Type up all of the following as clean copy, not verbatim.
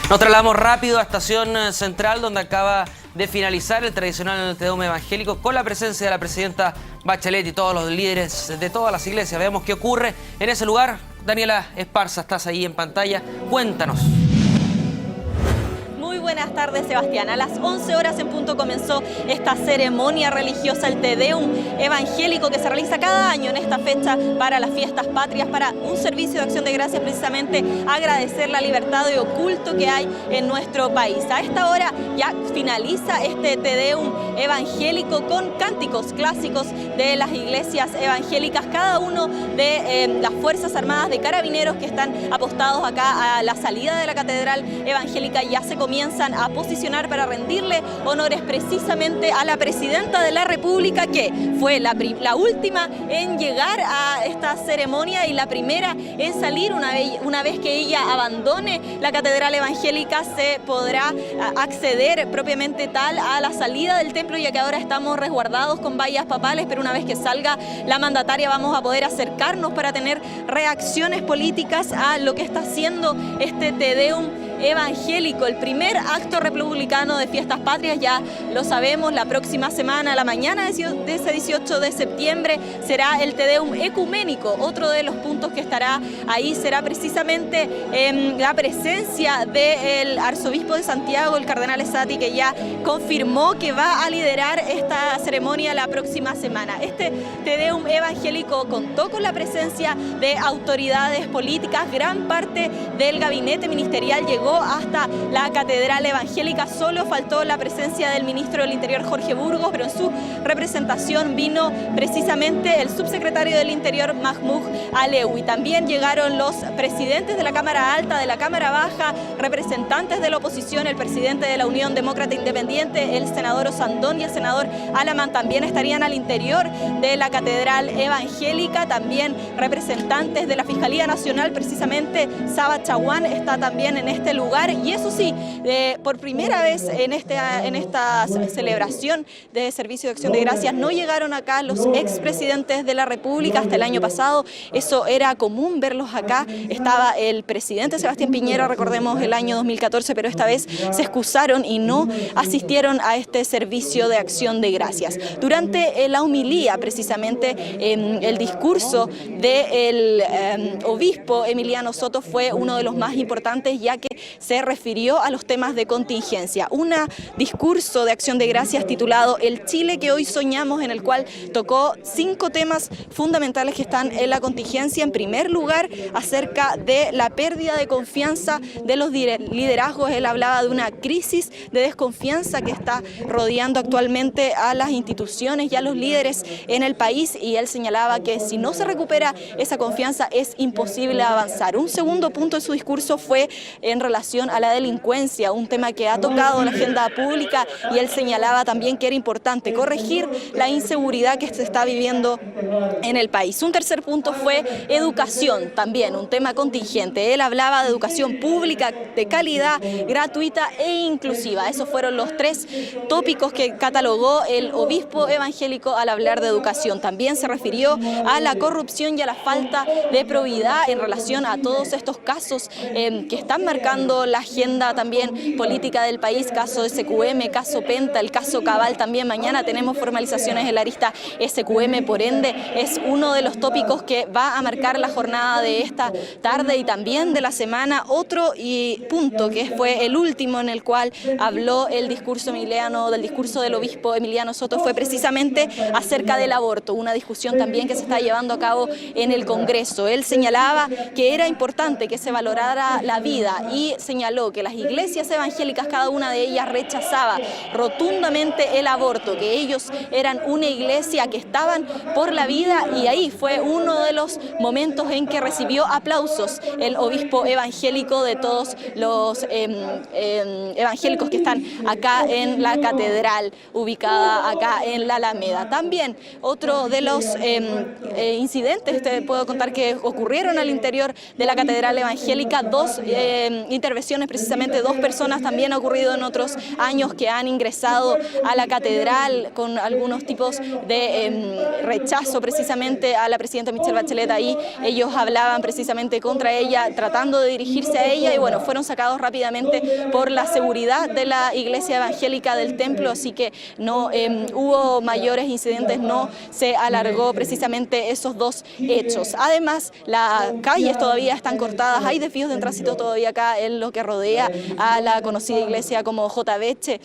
Nos trasladamos rápido a Estación Central, donde acaba de finalizar el tradicional Te Deum evangélico con la presencia de la presidenta Bachelet y todos los líderes de todas las iglesias. Veamos qué ocurre en ese lugar. Daniela Esparza, estás ahí en pantalla. Cuéntanos. Muy buenas tardes, Sebastián. A las 11 horas en punto comenzó esta ceremonia religiosa, el Te Deum evangélico, que se realiza cada año en esta fecha para las fiestas patrias, para un servicio de acción de gracias, precisamente agradecer la libertad de culto que hay en nuestro país. A esta hora ya finaliza este Te Deum evangélico con cánticos clásicos de las iglesias evangélicas, cada uno de las Fuerzas Armadas de Carabineros que están apostados acá a la salida de la Catedral Evangélica. Ya se comienzan a posicionar para rendirle honores precisamente a la presidenta de la República, que fue la última en llegar a esta ceremonia y la primera en salir. Una vez que ella abandone la Catedral Evangélica, se podrá acceder propiamente tal a la salida del templo, ya que ahora estamos resguardados con vallas papales, pero una vez que salga la mandataria vamos a poder acercarnos para tener reacciones políticas a lo que está haciendo este Te Deum evangélico, el primer acto republicano de fiestas patrias. Ya lo sabemos, la próxima semana, la mañana de ese 18 de septiembre, será el Te Deum ecuménico. Otro de los puntos que estará ahí será precisamente la presencia del arzobispo de Santiago, el cardenal Esati, que ya confirmó que va a liderar esta ceremonia la próxima semana. Este Te Deum evangélico contó con la presencia de autoridades políticas. Gran parte del gabinete ministerial llegó hasta la Catedral Evangélica. Solo faltó la presencia del ministro del Interior, Jorge Burgos, pero en su representación vino precisamente el subsecretario del Interior, Mahmoud Alewi. También llegaron los presidentes de la Cámara Alta, de la Cámara Baja, representantes de la oposición, el presidente de la Unión Demócrata Independiente, el senador Osandón y el senador Alamán. También estarían al interior de la Catedral Evangélica. También representantes de la Fiscalía Nacional, precisamente Saba Chaguán está también en este lugar. Y eso sí, por primera vez en esta celebración de Servicio de Acción de Gracias no llegaron acá los expresidentes de la República. Hasta el año pasado eso era común verlos acá. Estaba el presidente Sebastián Piñera, recordemos el año 2014, pero esta vez se excusaron y no asistieron a este Servicio de Acción de Gracias. Durante la homilía, precisamente, el discurso del obispo Emiliano Soto fue uno de los más importantes, ya que se refirió a los temas de contingencia. Un discurso de acción de gracias titulado El Chile que hoy soñamos, en el cual tocó 5 temas fundamentales que están en la contingencia. En primer lugar, acerca de la pérdida de confianza de los liderazgos. Él hablaba de una crisis de desconfianza que está rodeando actualmente a las instituciones y a los líderes en el país, y él señalaba que si no se recupera esa confianza es imposible avanzar. Un segundo punto de su discurso fue en relación a la delincuencia, un tema que ha tocado la agenda pública, y él señalaba también que era importante corregir la inseguridad que se está viviendo en el país. Un tercer punto fue educación, también un tema contingente. Él hablaba de educación pública de calidad, gratuita e inclusiva. Esos fueron los 3 tópicos que catalogó el obispo evangélico al hablar de educación. También se refirió a la corrupción y a la falta de probidad en relación a todos estos casos que están marcando la agenda también política del país. Caso SQM, caso Penta, el caso Cabal también. Mañana tenemos formalizaciones en la arista SQM, por ende es uno de los tópicos que va a marcar la jornada de esta tarde y también de la semana. Otro punto que fue el último en el cual habló el discurso del obispo Emiliano Soto fue precisamente acerca del aborto, una discusión también que se está llevando a cabo en el Congreso. Él señalaba que era importante que se valorara la vida y señaló que las iglesias evangélicas, cada una de ellas rechazaba rotundamente el aborto, que ellos eran una iglesia que estaban por la vida, y ahí fue uno de los momentos en que recibió aplausos el obispo evangélico de todos los evangélicos que están acá en la catedral, ubicada acá en la Alameda. También otro de los incidentes, te puedo contar, que ocurrieron al interior de la Catedral Evangélica. 2 intervenciones, precisamente 2 personas, también ha ocurrido en otros años que han ingresado a la catedral con algunos tipos de rechazo precisamente a la presidenta Michelle Bachelet. Ahí ellos hablaban precisamente contra ella, tratando de dirigirse a ella, y bueno, fueron sacados rápidamente por la seguridad de la iglesia evangélica del templo, así que no hubo mayores incidentes, no se alargó precisamente esos 2 hechos. Además, las calles todavía están cortadas, hay desvíos de tránsito todavía acá en lo que rodea a la conocida iglesia como J. Beche.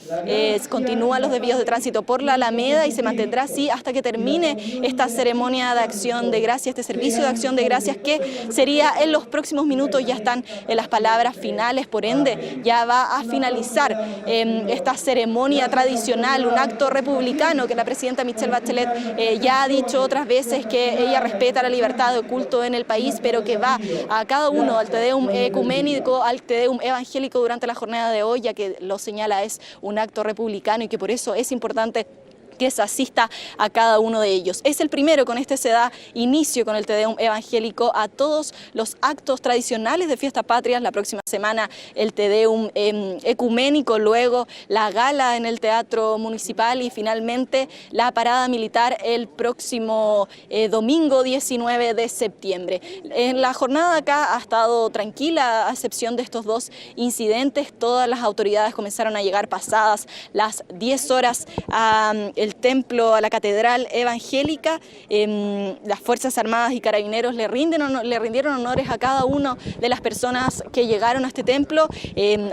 Continúan los desvíos de tránsito por la Alameda y se mantendrá así hasta que termine esta ceremonia de acción de gracias, este servicio de acción de gracias, que sería en los próximos minutos. Ya están en las palabras finales, por ende ya va a finalizar esta ceremonia tradicional, un acto republicano que la presidenta Michelle Bachelet ya ha dicho otras veces que ella respeta la libertad de culto en el país, pero que va a cada uno al Te Deum ecuménico, al Te Deum evangélico durante la jornada de hoy, ya que lo señala es un acto republicano y que por eso es importante que se asista a cada uno de ellos. Es el primero, con este se da inicio con el Te Deum evangélico a todos los actos tradicionales de Fiestas Patrias. La próxima semana el Te Deum ecuménico, luego la gala en el Teatro Municipal y finalmente la parada militar el próximo domingo 19 de septiembre. En la jornada acá ha estado tranquila, a excepción de estos 2 incidentes. Todas las autoridades comenzaron a llegar pasadas las 10 horas a el templo, a la catedral evangélica. Las Fuerzas Armadas y Carabineros le rindieron honores a cada una de las personas que llegaron a este templo.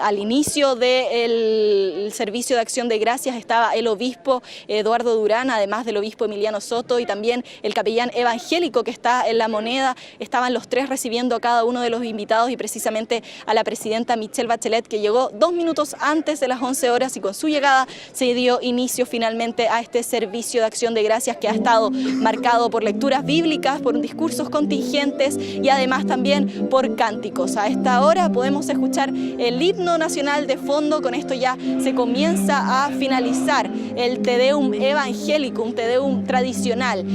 Al inicio del servicio de acción de gracias estaba el obispo Eduardo Durán, además del obispo Emiliano Soto, y también el capellán evangélico que está en La Moneda. Estaban los 3 recibiendo a cada uno de los invitados y precisamente a la presidenta Michelle Bachelet, que llegó 2 minutos antes de las 11 horas, y con su llegada se dio inicio finalmente a este servicio de acción de gracias, que ha estado marcado por lecturas bíblicas, por discursos contingentes y además también por cánticos. A esta hora podemos escuchar el himno nacional de fondo. Con esto ya se comienza a finalizar el Te Deum evangélico, un Te Deum tradicional.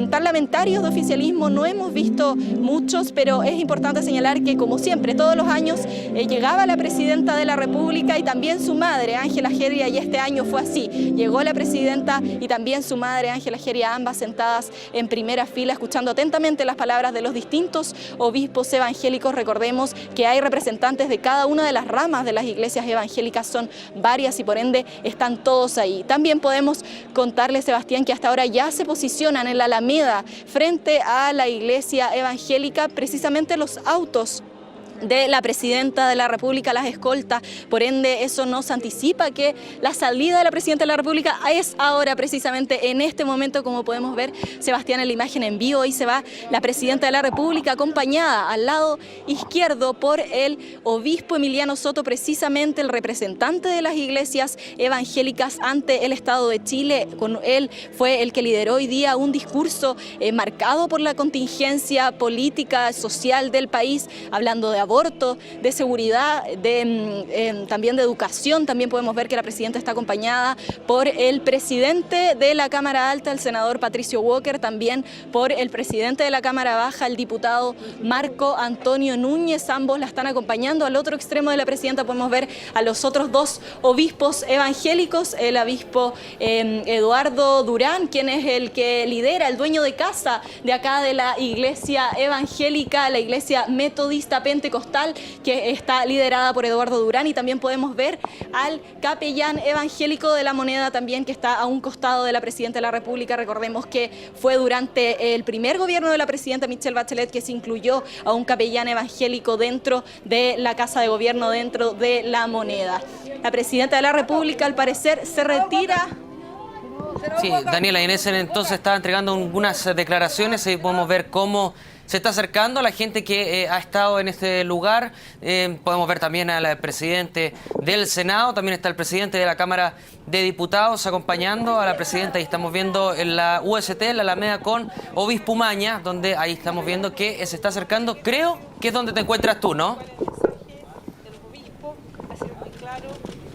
Parlamentarios de oficialismo no hemos visto muchos, pero es importante señalar que, como siempre, todos los años llegaba la presidenta de la República y también su madre, Ángela Geria, y este año fue así. Llegó la presidenta y también su madre, Ángela Geria, ambas sentadas en primera fila, escuchando atentamente las palabras de los distintos obispos evangélicos. Recordemos que hay representantes de cada una de las ramas de las iglesias evangélicas, son varias y por ende están todos ahí. También podemos contarle, Sebastián, que hasta ahora ya se posicionan en la Alameda frente a la iglesia evangélica precisamente los autos de la presidenta de la República, las escoltas. Por ende, eso nos anticipa que la salida de la presidenta de la República es ahora, precisamente en este momento, como podemos ver, Sebastián, en la imagen en vivo. Ahí se va la presidenta de la República, acompañada al lado izquierdo por el obispo Emiliano Soto, precisamente el representante de las iglesias evangélicas ante el Estado de Chile. Con él fue el que lideró hoy día un discurso marcado por la contingencia política, social del país, hablando de aborto, de seguridad, también de educación. También podemos ver que la presidenta está acompañada por el presidente de la Cámara Alta, el senador Patricio Walker, también por el presidente de la Cámara Baja, el diputado Marco Antonio Núñez. Ambos la están acompañando. Al otro extremo de la presidenta podemos ver a los otros 2 obispos evangélicos, el obispo Eduardo Durán, quien es el que lidera, el dueño de casa de acá de la iglesia evangélica, la iglesia metodista pentecostal, que está liderada por Eduardo Durán. Y también podemos ver al capellán evangélico de La Moneda, también, que está a un costado de la presidenta de la República. Recordemos que fue durante el primer gobierno de la presidenta Michelle Bachelet que se incluyó a un capellán evangélico dentro de la Casa de Gobierno, dentro de La Moneda. La presidenta de la República, al parecer, se retira. Sí, Daniela, y en ese entonces estaba entregando algunas declaraciones y podemos ver cómo se está acercando a la gente que ha estado en este lugar. Podemos ver también al presidente del Senado, también está el presidente de la Cámara de Diputados acompañando a la presidenta, y estamos viendo en la UST, en la Alameda, con Obispo Umaña, donde ahí estamos viendo que se está acercando. Creo que es donde te encuentras tú, ¿no?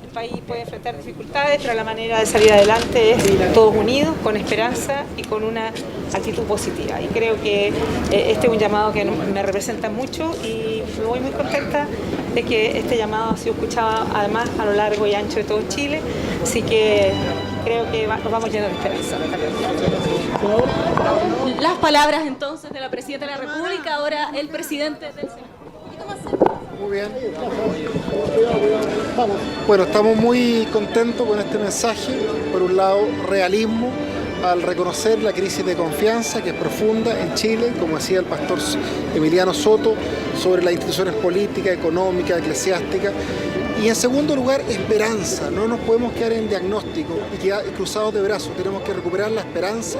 El país puede enfrentar dificultades, pero la manera de salir adelante es todos unidos, con esperanza y con una actitud positiva. Y creo que este es un llamado que me representa mucho y me voy muy contenta de que este llamado ha sido escuchado además a lo largo y ancho de todo Chile, así que creo que nos vamos llenos de esperanza. Las palabras entonces de la Presidenta de la República, ahora el Presidente del Senado. Muy bien. Bueno, estamos muy contentos con este mensaje. Por un lado, realismo al reconocer la crisis de confianza que es profunda en Chile, como decía el pastor Emiliano Soto, sobre las instituciones políticas, económicas, eclesiásticas. Y en segundo lugar, esperanza. No nos podemos quedar en diagnóstico y quedar cruzados de brazos. Tenemos que recuperar la esperanza,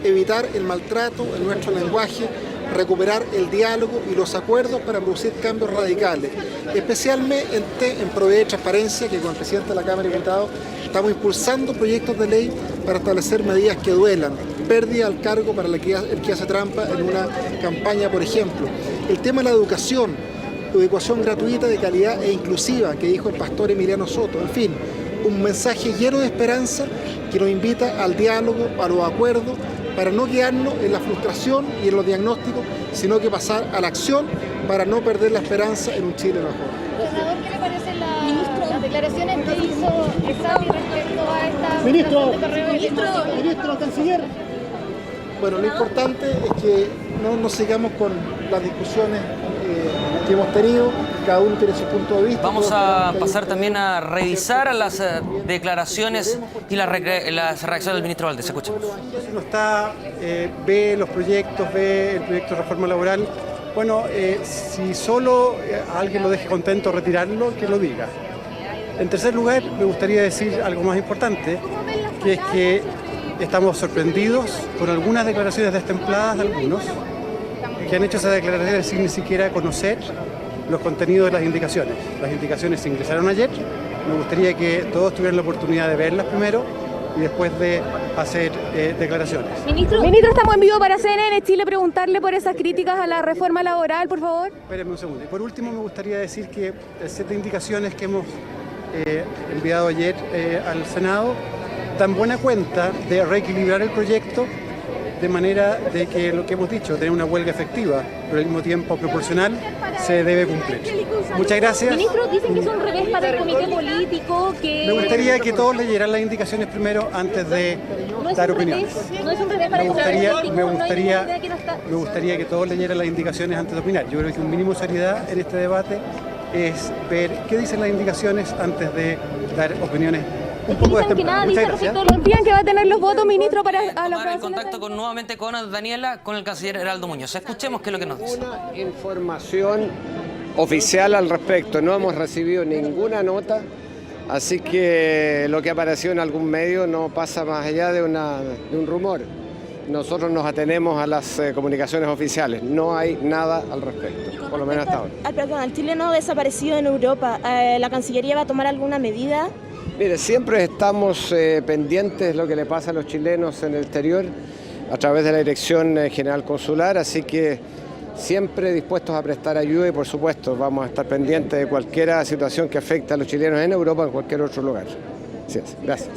evitar el maltrato en nuestro lenguaje, recuperar el diálogo y los acuerdos para producir cambios radicales, especialmente en provee de transparencia, que con el presidente de la Cámara de Diputados estamos impulsando proyectos de ley para establecer medidas que duelan, pérdida al cargo para el que hace trampa en una campaña, por ejemplo. El tema de la educación gratuita, de calidad e inclusiva, que dijo el pastor Emiliano Soto, en fin, un mensaje lleno de esperanza que nos invita al diálogo, a los acuerdos, para no quedarnos en la frustración y en los diagnósticos, sino que pasar a la acción para no perder la esperanza en un Chile mejor. Senador, ¿qué le parecen las declaraciones que hizo Sami respecto a esta... Ministro, canciller. Bueno, lo importante es que no sigamos con las discusiones que hemos tenido, cada uno tiene su punto de vista. Vamos a pasar también a revisar las declaraciones y las reacciones del ministro Valdés. Escuchemos. Si no está, ve los proyectos, ve el proyecto de reforma laboral. Bueno, si solo a alguien lo deje contento retirarlo, que lo diga. En tercer lugar, me gustaría decir algo más importante, que es que estamos sorprendidos por algunas declaraciones destempladas de algunos que han hecho esas declaraciones sin ni siquiera conocer los contenidos de las indicaciones. Las indicaciones se ingresaron ayer, me gustaría que todos tuvieran la oportunidad de verlas primero y después de hacer declaraciones. Ministro, estamos en vivo para CNN Chile, preguntarle por esas críticas a la reforma laboral, por favor. Espérenme un segundo. Y por último me gustaría decir que el set de indicaciones que hemos enviado ayer al Senado dan buena cuenta de reequilibrar el proyecto de manera de que lo que hemos dicho, tener una huelga efectiva, pero al mismo tiempo proporcional, se debe cumplir. Muchas gracias. Ministro, dicen que es un revés para el comité político, que... Me gustaría que todos leyeran las indicaciones primero antes de dar opiniones. No es un revés para el comité político. Me gustaría que todos leyeran las indicaciones antes de opinar. Yo creo que un mínimo de seriedad en este debate es ver qué dicen las indicaciones antes de dar opiniones. Un poco de Muchas gracias. ¿Confían que va a tener los votos, ministro, para la tomar aprobación? en contacto nuevamente con Daniela, con el canciller Heraldo Muñoz. Escuchemos qué es lo que nos dice. Una información oficial al respecto, no hemos recibido ninguna nota, así que lo que apareció en algún medio no pasa más allá de un rumor. Nosotros nos atenemos a las comunicaciones oficiales, no hay nada al respecto, por lo menos hasta ahora. Al chileno desaparecido en Europa, ¿la Cancillería va a tomar alguna medida? Mire, siempre estamos pendientes de lo que le pasa a los chilenos en el exterior a través de la Dirección General Consular, así que siempre dispuestos a prestar ayuda y por supuesto vamos a estar pendientes de cualquier situación que afecte a los chilenos en Europa o en cualquier otro lugar. Así es. Gracias.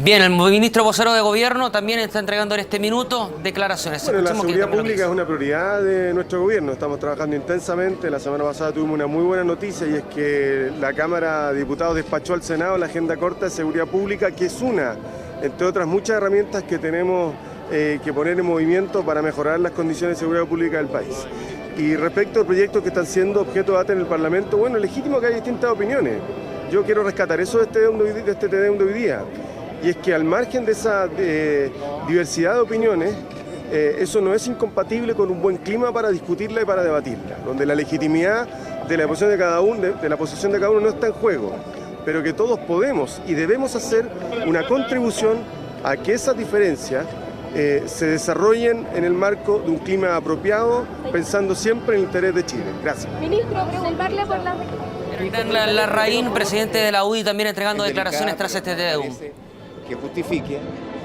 Bien, el ministro vocero de Gobierno también está entregando en este minuto declaraciones. Bueno, la Escuchemos seguridad pública es una prioridad de nuestro gobierno. Estamos trabajando intensamente. La semana pasada tuvimos una muy buena noticia y es que la Cámara de Diputados despachó al Senado la agenda corta de seguridad pública, que es una, entre otras muchas herramientas que tenemos que poner en movimiento para mejorar las condiciones de seguridad pública del país. Y respecto a proyectos que están siendo objeto de debate en el Parlamento, bueno, es legítimo que haya distintas opiniones. Yo quiero rescatar eso de este TDM de hoy día. Y es que al margen de esa diversidad de opiniones, eso no es incompatible con un buen clima para discutirla y para debatirla, donde la legitimidad de la posición de cada uno, no está en juego, pero que todos podemos y debemos hacer una contribución a que esas diferencias se desarrollen en el marco de un clima apropiado, pensando siempre en el interés de Chile. Gracias. Ministro, preguntarle por la... Larraín, presidente de la UDI, también entregando declaraciones tras este TDUM. Que justifique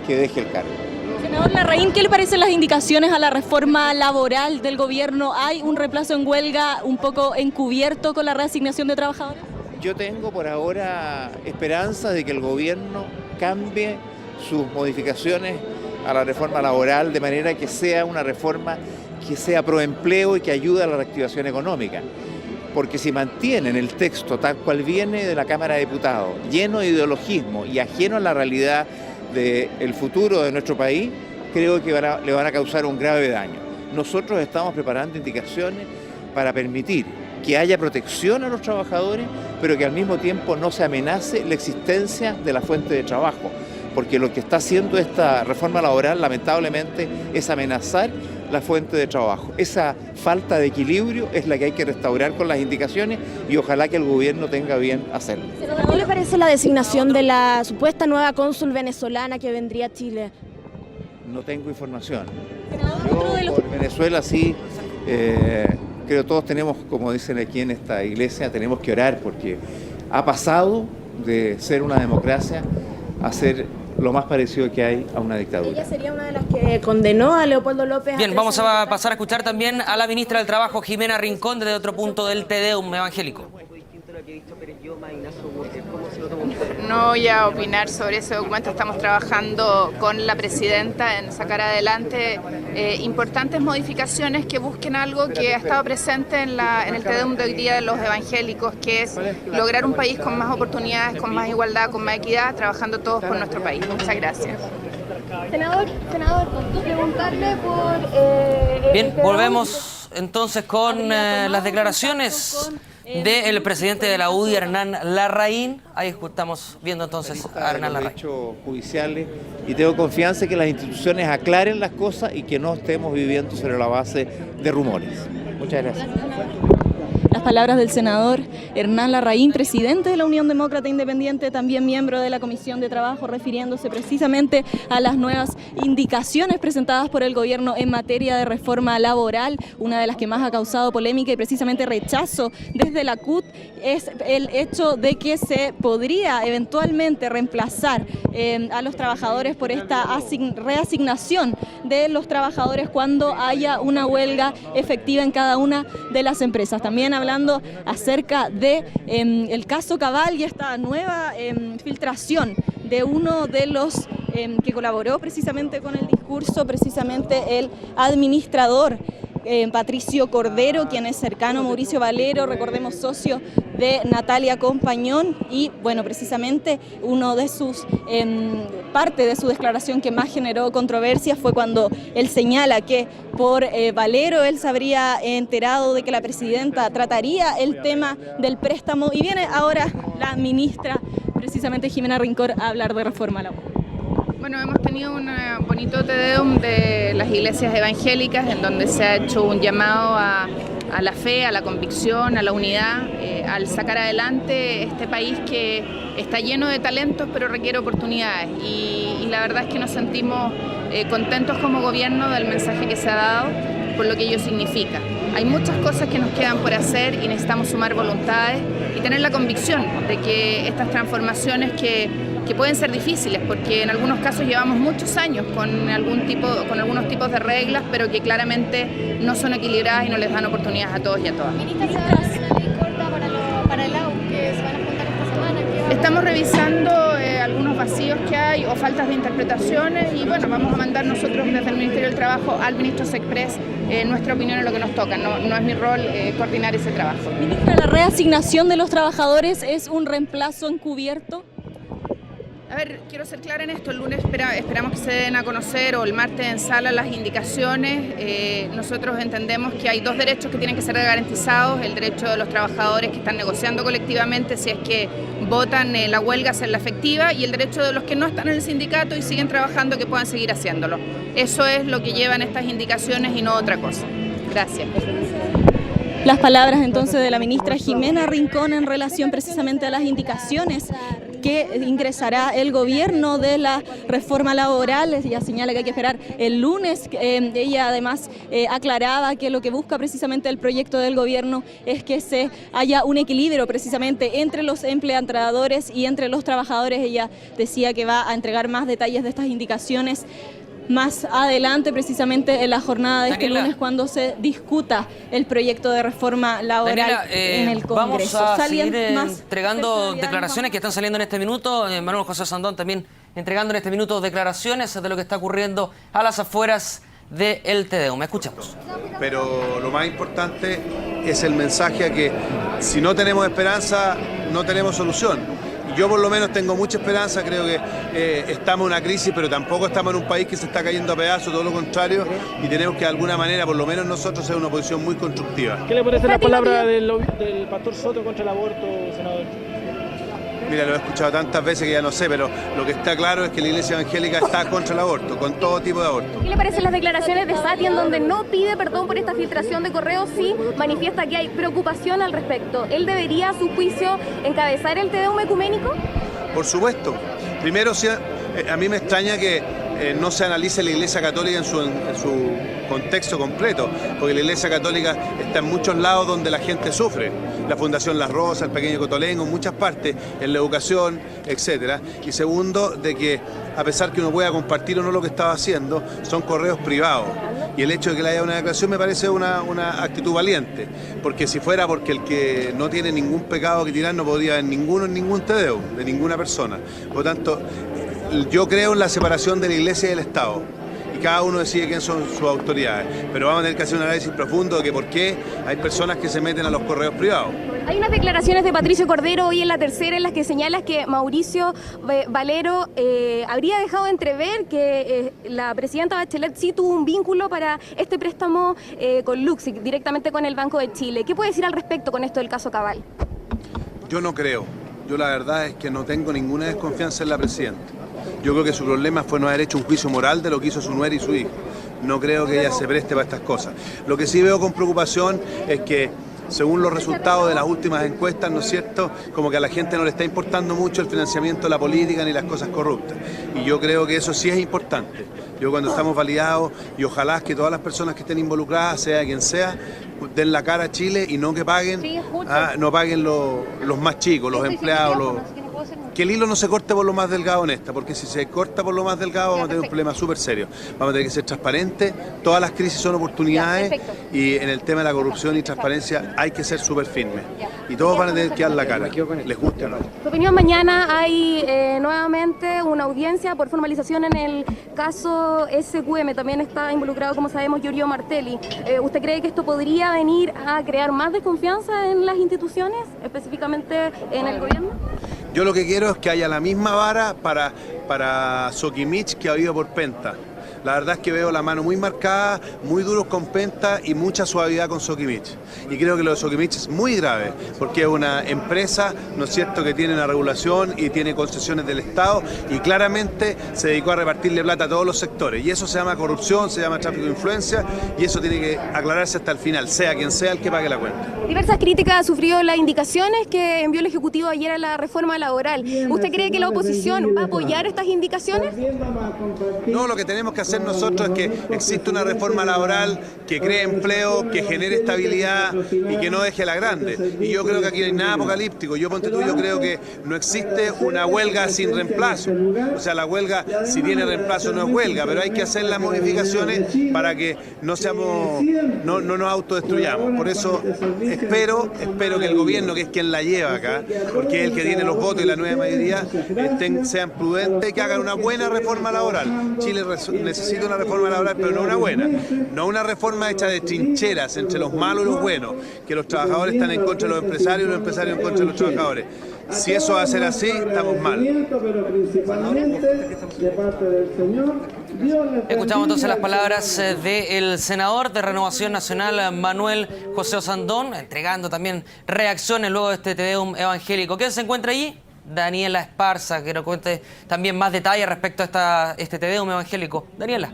que deje el cargo. Senador Larraín, ¿qué le parecen las indicaciones a la reforma laboral del gobierno? ¿Hay un reemplazo en huelga un poco encubierto con la reasignación de trabajadores? Yo tengo por ahora esperanza de que el gobierno cambie sus modificaciones a la reforma laboral de manera que sea una reforma que sea pro empleo y que ayude a la reactivación económica. Porque si mantienen el texto tal cual viene de la Cámara de Diputados, lleno de ideologismo y ajeno a la realidad del futuro de nuestro país, creo que le van a causar un grave daño. Nosotros estamos preparando indicaciones para permitir que haya protección a los trabajadores, pero que al mismo tiempo no se amenace la existencia de la fuente de trabajo, porque lo que está haciendo esta reforma laboral, lamentablemente, es amenazar la fuente de trabajo. Esa falta de equilibrio es la que hay que restaurar con las indicaciones y ojalá que el gobierno tenga bien hacerlo. ¿Qué le parece la designación de la supuesta nueva cónsul venezolana que vendría a Chile? No tengo información. Yo por Venezuela sí, creo que todos tenemos, como dicen aquí en esta iglesia, tenemos que orar porque ha pasado de ser una democracia a ser lo más parecido que hay a una dictadura. Ella sería una de las que condenó a Leopoldo López. Bien, vamos a pasar a escuchar también a la ministra del Trabajo, Jimena Rincón, desde otro punto del Te Deum evangélico. No voy a opinar sobre ese documento. Estamos trabajando con la presidenta en sacar adelante importantes modificaciones que busquen algo que ha estado presente en el Te Deum de hoy día de los evangélicos, que es lograr un país con más oportunidades, con más igualdad, con más equidad, trabajando todos por nuestro país. Muchas gracias. Senador, preguntarle por... Bien, volvemos entonces con las declaraciones del presidente de la UDI, Hernán Larraín. Ahí estamos viendo entonces a Hernán Larraín. Derechos judiciales, y tengo confianza en que las instituciones aclaren las cosas y que no estemos viviendo sobre la base de rumores. Muchas gracias. Las palabras del senador Hernán Larraín, presidente de la Unión Demócrata Independiente, también miembro de la Comisión de Trabajo, refiriéndose precisamente a las nuevas indicaciones presentadas por el gobierno en materia de reforma laboral. Una de las que más ha causado polémica y precisamente rechazo desde la CUT es el hecho de que se podría eventualmente reemplazar a los trabajadores por esta reasignación de los trabajadores cuando haya una huelga efectiva en cada una de las empresas. También hablando acerca de el caso Cabal y esta nueva filtración de uno de los que colaboró precisamente con el discurso, precisamente el administrador Patricio Cordero, quien es cercano a Mauricio Valero, recordemos socio de Natalia Compañón, y bueno, precisamente uno de sus parte de su declaración que más generó controversia fue cuando él señala que por Valero él se habría enterado de que la presidenta trataría el tema del préstamo, y viene ahora la ministra, precisamente Jimena Rincón, a hablar de reforma laboral. Bueno, hemos tenido un bonito Te Deum de las iglesias evangélicas en donde se ha hecho un llamado a la fe, a la convicción, a la unidad, al sacar adelante este país que está lleno de talentos pero requiere oportunidades, y la verdad es que nos sentimos contentos como gobierno del mensaje que se ha dado por lo que ello significa. Hay muchas cosas que nos quedan por hacer y necesitamos sumar voluntades y tener la convicción de que estas transformaciones que pueden ser difíciles, porque en algunos casos llevamos muchos años con algunos tipos de reglas, pero que claramente no son equilibradas y no les dan oportunidades a todos y a todas. Ministra, ¿se va a hacer una ley corta para el AU que se van a juntar esta semana? Estamos revisando algunos vacíos que hay o faltas de interpretaciones, y bueno, vamos a mandar nosotros desde el Ministerio del Trabajo al ministro Sexpress nuestra opinión en lo que nos toca. No es mi rol coordinar ese trabajo. Ministra, ¿la reasignación de los trabajadores es un reemplazo encubierto? A ver, quiero ser clara en esto. El lunes esperamos que se den a conocer, o el martes en sala, las indicaciones. Nosotros entendemos que hay dos derechos que tienen que ser garantizados: el derecho de los trabajadores que están negociando colectivamente si es que votan la huelga, hacerla efectiva, y el derecho de los que no están en el sindicato y siguen trabajando, que puedan seguir haciéndolo. Eso es lo que llevan estas indicaciones y no otra cosa. Gracias. Las palabras entonces de la ministra Jimena Rincón en relación precisamente a las indicaciones que ingresará el gobierno de la reforma laboral. Ella señala que hay que esperar el lunes. Ella además aclaraba que lo que busca precisamente el proyecto del gobierno es que se haya un equilibrio precisamente entre los empleadores y entre los trabajadores. Ella decía que va a entregar más detalles de estas indicaciones más adelante, precisamente en la jornada de Daniela, este lunes, cuando se discuta el proyecto de reforma laboral, Daniela, en el Congreso. Vamos a seguir entregando declaraciones que están saliendo en este minuto. Manuel José Sandón también entregando en este minuto declaraciones de lo que está ocurriendo a las afueras del Te Deum. Escuchamos. Pero lo más importante es el mensaje a que si no tenemos esperanza, no tenemos solución. Yo por lo menos tengo mucha esperanza, creo que estamos en una crisis, pero tampoco estamos en un país que se está cayendo a pedazos, todo lo contrario, y tenemos que de alguna manera, por lo menos nosotros, ser una oposición muy constructiva. ¿Qué le parece la palabra del pastor Soto contra el aborto, senador? Mira, lo he escuchado tantas veces que ya no sé, pero lo que está claro es que la Iglesia Evangélica está contra el aborto, con todo tipo de aborto. ¿Qué le parecen las declaraciones de Sati en donde no pide perdón por esta filtración de correos, sí manifiesta que hay preocupación al respecto? ¿Él debería, a su juicio, encabezar el Te Deum ecuménico? Por supuesto. Primero, a mí me extraña que no se analice la Iglesia Católica en su contexto completo, porque la Iglesia Católica está en muchos lados donde la gente sufre. La Fundación Las Rosas, el Pequeño Cotolengo, en muchas partes, en la educación, etc. Y segundo, de que a pesar que uno pueda compartir o no lo que estaba haciendo, son correos privados. Y el hecho de que le haya una declaración me parece una actitud valiente, porque si fuera porque el que no tiene ningún pecado que tirar no podría haber ninguno en ningún Te Deum, de ninguna persona. Por lo tanto, yo creo en la separación de la Iglesia y del Estado. Y cada uno decide quién son sus autoridades. Pero vamos a tener que hacer un análisis profundo de que por qué hay personas que se meten a los correos privados. Hay unas declaraciones de Patricio Cordero hoy en La Tercera en las que señala que Mauricio Valero habría dejado entrever que la presidenta Bachelet sí tuvo un vínculo para este préstamo con Luxic, directamente con el Banco de Chile. ¿Qué puede decir al respecto con esto del caso Cabal? Yo no creo. Yo la verdad es que no tengo ninguna desconfianza en la presidenta. Yo creo que su problema fue no haber hecho un juicio moral de lo que hizo su nuera y su hijo. No creo que ella se preste para estas cosas. Lo que sí veo con preocupación es que, según los resultados de las últimas encuestas, ¿no es cierto?, como que a la gente no le está importando mucho el financiamiento de la política ni las cosas corruptas. Y yo creo que eso sí es importante. Yo cuando estamos validados, y ojalá que todas las personas que estén involucradas, sea quien sea, den la cara a Chile y no que paguen, no paguen los más chicos, los empleados, que el hilo no se corte por lo más delgado en esta, porque si se corta por lo más delgado vamos a tener un problema súper serio. Vamos a tener que ser transparentes, todas las crisis son oportunidades y en el tema de la corrupción y transparencia hay que ser súper firmes. Y todos van a tener que dar la cara, les guste o no. Su opinión, mañana hay nuevamente una audiencia por formalización en el caso SQM, también está involucrado, como sabemos, Giorgio Martelli. ¿Usted cree que esto podría venir a crear más desconfianza en las instituciones, específicamente en el gobierno? Yo lo que quiero es que haya la misma vara para Sokimich que ha habido por Penta. La verdad es que veo la mano muy marcada, muy duros con Penta y mucha suavidad con Sokimich. Y creo que lo de Sokimich es muy grave, porque es una empresa, ¿no es cierto?, que tiene una regulación y tiene concesiones del Estado y claramente se dedicó a repartirle plata a todos los sectores. Y eso se llama corrupción, se llama tráfico de influencia y eso tiene que aclararse hasta el final, sea quien sea el que pague la cuenta. Diversas críticas ha sufrido las indicaciones que envió el Ejecutivo ayer a la reforma laboral. ¿Usted cree que la oposición va a apoyar estas indicaciones? No, lo que tenemos que hacer nosotros es que existe una reforma laboral que cree empleo, que genere estabilidad y que no deje la grande. Y yo creo que aquí no hay nada apocalíptico. Yo creo que no existe una huelga sin reemplazo. O sea, la huelga, si tiene reemplazo, no es huelga, pero hay que hacer las modificaciones para que no nos autodestruyamos. Por eso espero que el gobierno, que es quien la lleva acá, porque es el que tiene los votos y la nueva mayoría, sean prudentes y que hagan una buena reforma laboral. Chile necesita una reforma laboral, pero no una buena, no una reforma hecha de trincheras entre los malos y los buenos, que los trabajadores están en contra de los empresarios y los empresarios en contra de los trabajadores. Si eso va a ser así, estamos mal. Escuchamos entonces las palabras del senador de Renovación Nacional, Manuel José Osandón, entregando también reacciones luego de este Te Deum evangélico. ¿Quién se encuentra allí? Daniela Esparza, que nos cuente también más detalles respecto a este Te Deum evangélico. Daniela.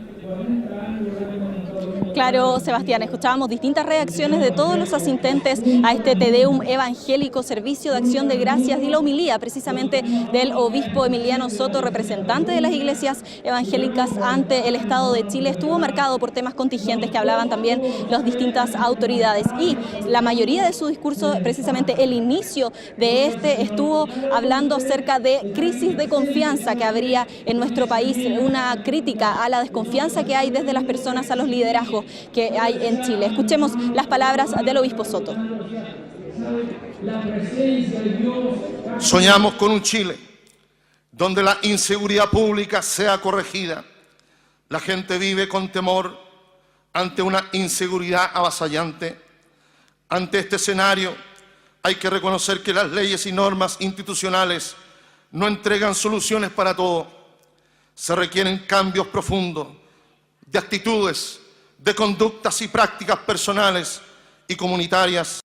Claro, Sebastián, escuchábamos distintas reacciones de todos los asistentes a este Te Deum evangélico, servicio de acción de gracias, y la homilía precisamente del obispo Emiliano Soto, representante de las iglesias evangélicas ante el Estado de Chile. Estuvo marcado por temas contingentes que hablaban también las distintas autoridades, y la mayoría de su discurso, precisamente el inicio de este, estuvo hablando acerca de crisis de confianza que habría en nuestro país, una crítica a la desconfianza que hay desde las personas a los liderazgos que hay en Chile. Escuchemos las palabras del obispo Soto. Soñamos con un Chile donde la inseguridad pública sea corregida. La gente vive con temor ante una inseguridad avasallante. Ante este escenario, hay que reconocer que las leyes y normas institucionales no entregan soluciones para todo. Se requieren cambios profundos de actitudes, de conductas y prácticas personales y comunitarias.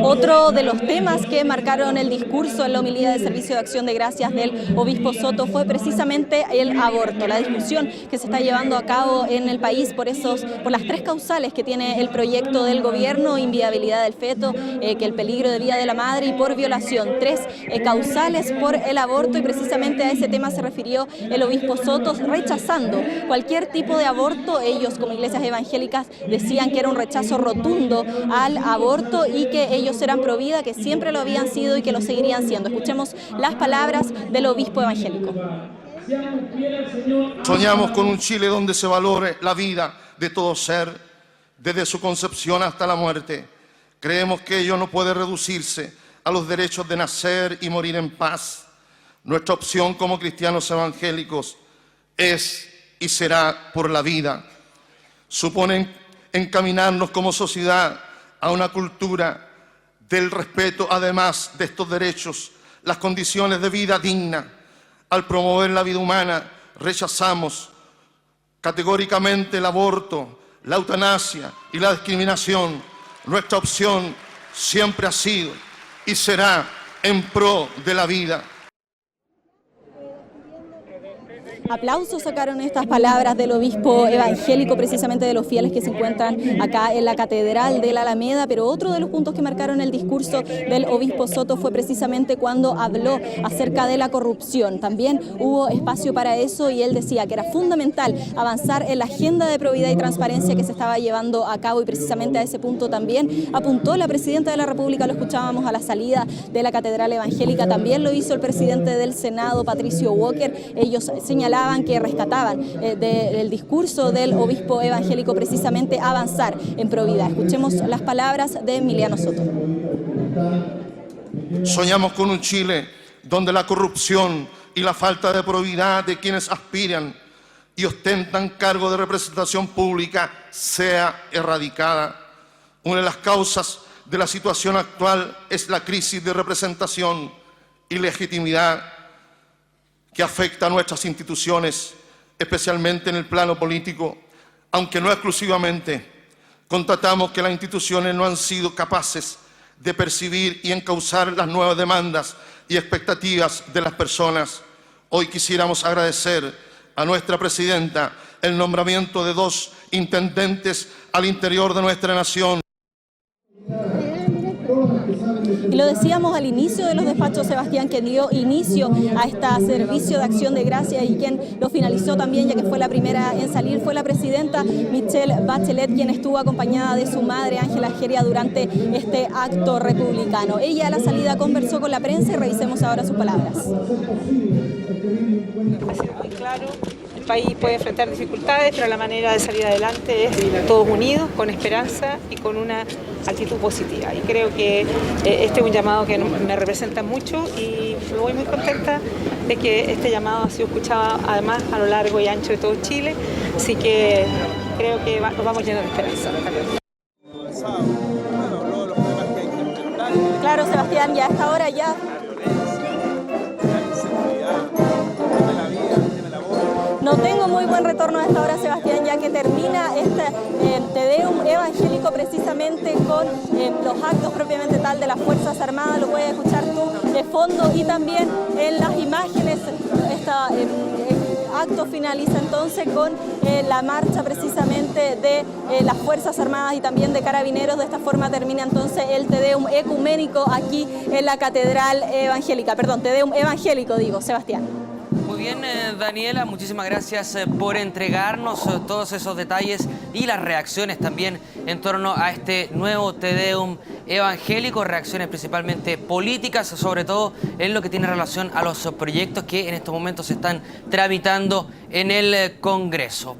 Otro de los temas que marcaron el discurso en la homilía del Servicio de Acción de Gracias del obispo Soto fue precisamente el aborto, la discusión que se está llevando a cabo en el país por las 3 causales que tiene el proyecto del gobierno: inviabilidad del feto, que el peligro de vida de la madre y por violación. 3 causales por el aborto, y precisamente a ese tema se refirió el obispo Soto, rechazando cualquier tipo de aborto. Ellos, como iglesias evangélicas, decían que era un rechazo rotundo al aborto y que ellos eran pro vida, que siempre lo habían sido y que lo seguirían siendo. Escuchemos las palabras del obispo evangélico. Soñamos con un Chile donde se valore la vida de todo ser, desde su concepción hasta la muerte. Creemos que ello no puede reducirse a los derechos de nacer y morir en paz. Nuestra opción como cristianos evangélicos es y será por la vida. Suponen encaminarnos como sociedad a una cultura del respeto, además de estos derechos, las condiciones de vida digna. Al promover la vida humana, rechazamos categóricamente el aborto, la eutanasia y la discriminación. Nuestra opción siempre ha sido y será en pro de la vida. Aplausos sacaron estas palabras del obispo evangélico, precisamente de los fieles que se encuentran acá en la Catedral de la Alameda. Pero otro de los puntos que marcaron el discurso del obispo Soto fue precisamente cuando habló acerca de la corrupción. También hubo espacio para eso y él decía que era fundamental avanzar en la agenda de probidad y transparencia que se estaba llevando a cabo, y precisamente a ese punto también apuntó la presidenta de la República. Lo escuchábamos a la salida de la Catedral Evangélica, también lo hizo el presidente del Senado, Patricio Walker. Ellos señalaban que rescataban del discurso del obispo evangélico precisamente avanzar en probidad. Escuchemos las palabras de Emiliano Soto. Soñamos con un Chile donde la corrupción y la falta de probidad de quienes aspiran y ostentan cargo de representación pública sea erradicada. Una de las causas de la situación actual es la crisis de representación y legitimidad que afecta a nuestras instituciones, especialmente en el plano político, aunque no exclusivamente. Constatamos que las instituciones no han sido capaces de percibir y encauzar las nuevas demandas y expectativas de las personas. Hoy quisiéramos agradecer a nuestra presidenta el nombramiento de 2 intendentes al interior de nuestra nación. Y lo decíamos al inicio de los despachos, Sebastián, que dio inicio a este servicio de acción de gracias, y quien lo finalizó también, ya que fue la primera en salir, fue la presidenta Michelle Bachelet, quien estuvo acompañada de su madre, Ángela Geria, durante este acto republicano. Ella a la salida conversó con la prensa y revisemos ahora sus palabras. Ha sido muy claro. El país puede enfrentar dificultades, pero la manera de salir adelante es todos unidos, con esperanza y con una actitud positiva. Y creo que este es un llamado que me representa mucho, y me voy muy contenta de que este llamado ha sido escuchado además a lo largo y ancho de todo Chile. Así que creo que nos vamos llenos de esperanza. Claro, Sebastián, ya a esta hora ya... No tengo muy buen retorno a esta hora, Sebastián, ya que termina este Te Deum evangélico precisamente con los actos propiamente tal de las Fuerzas Armadas. Lo puedes escuchar tú de fondo, y también en las imágenes. Acto finaliza entonces con la marcha precisamente de las Fuerzas Armadas y también de Carabineros. De esta forma termina entonces el Te Deum ecuménico aquí en la Catedral Evangélica. Perdón, Te Deum evangélico, digo, Sebastián. Muy bien, Daniela, muchísimas gracias por entregarnos todos esos detalles y las reacciones también en torno a este nuevo Te Deum evangélico, reacciones principalmente políticas, sobre todo en lo que tiene relación a los proyectos que en estos momentos se están tramitando en el Congreso.